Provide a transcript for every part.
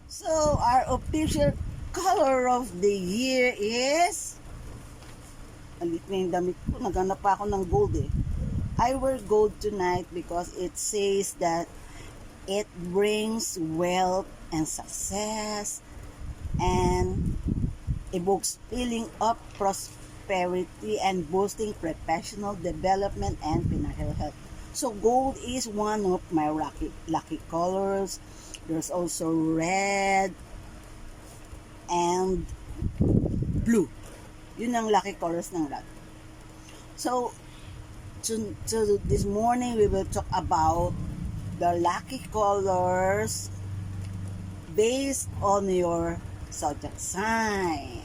So, our official color of the year is... Alit na yung damit ko. Naghanap pa ako ng gold eh. I wear gold tonight because it says that it brings wealth and success and evokes feeling of prosperity and boosting professional development and financial health. So gold is one of my lucky colors. There's also red and blue. Yun ang lucky colors ng red. So this morning we will talk about the lucky colors based on your zodiac sign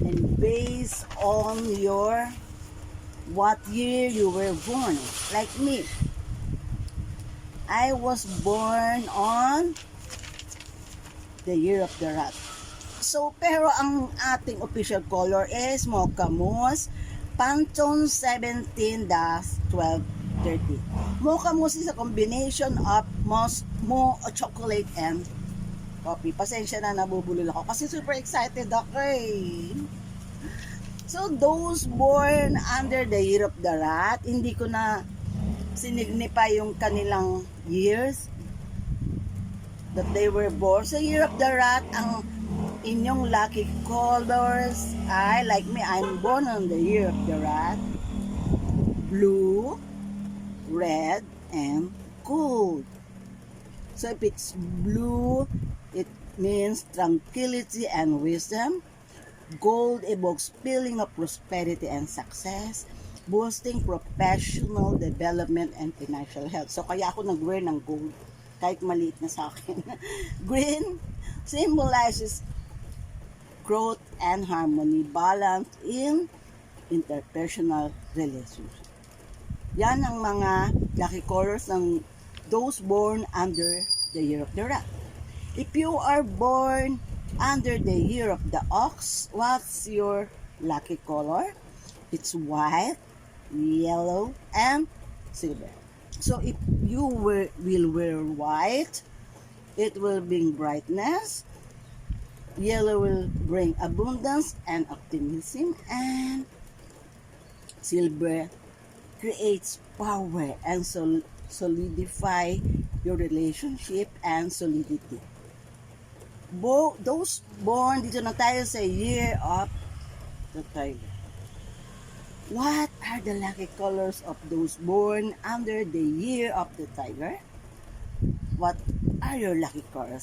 and based on your what year you were born. Like me, I was born on the year of the rat. So, pero ang ating official color is Mocha Mousse Pantone 17-1230. Mocha Mousse is a combination of chocolate and coffee. Pasensya na, nabubulol ako kasi super excited ako eh. So, those born under the year of the rat, hindi ko na sinignify yung kanilang years that they were born. So, year of the rat, ang inyong lucky colors ay, like me, I'm born on the year of the rat. Blue, red, and gold. So, if it's blue, it means tranquility and wisdom. Gold evokes feeling of prosperity and success, boosting professional development and financial health. So, kaya ako nag-wear ng gold, kahit maliit na sa akin. Green symbolizes growth and harmony, balance in interpersonal relationship. Yan ang mga lucky colors ng those born under the year of the rat. If you are born under the year of the ox, what's your lucky color? It's white, yellow, and silver. So if you will wear white, it will bring brightness. Yellow will bring abundance and optimism, and silver creates power and solidify your relationship and solidity. Those born, dito na tayo sa year of the tiger. What are the lucky colors of those born under the year of the tiger? What are your lucky colors?